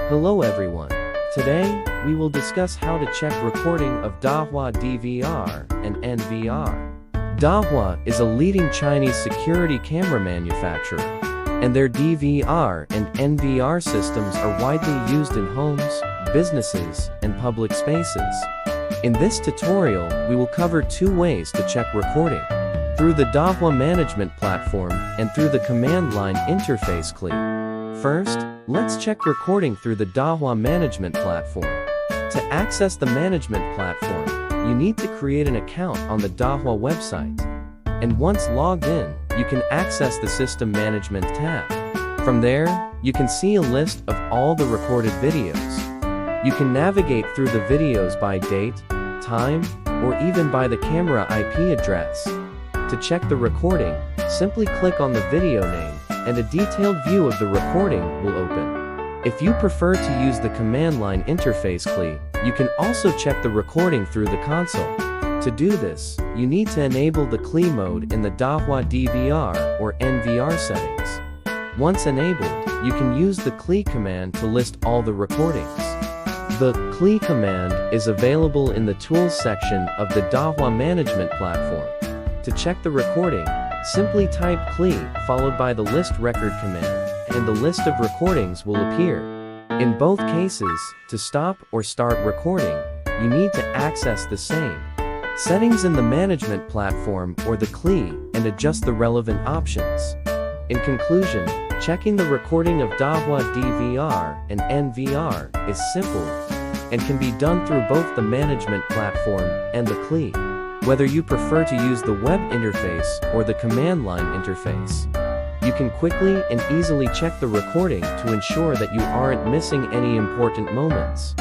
Hello everyone. Today, we will discuss how to check recording of Dahua DVR and NVR. Dahua is a leading Chinese security camera manufacturer, and their DVR and NVR systems are widely used in homes, businesses, and public spaces. In this tutorial, we will cover two ways to check recording: through the Dahua management platform and through the command line interface CLI. First, let's check recording through the Dahua management platform. To access the management platform, you need to create an account on the Dahua website. And once logged in, you can access the System Management tab. From there, you can see a list of all the recorded videos. You can navigate through the videos by date, time, or even by the camera IP address. To check the recording, simply click on the video name, and a detailed view of the recording will open. If you prefer to use the command line interface CLI, you can also check the recording through the console. To do this, you need to enable the CLI mode in the Dahua DVR or NVR settings. Once enabled, you can use the CLI command to list all the recordings. The CLI command is available in the Tools section of the Dahua management platform. To check the recording, simply type CLI followed by the list record command, and the list of recordings will appear. In both cases, to stop or start recording, you need to access the same settings in the management platform or the CLI and adjust the relevant options. In conclusion, checking the recording of Dahua DVR and NVR is simple and can be done through both the management platform and the CLI, whether you prefer to use the web interface or the command line interface. You can quickly and easily check the recording to ensure that you aren't missing any important moments.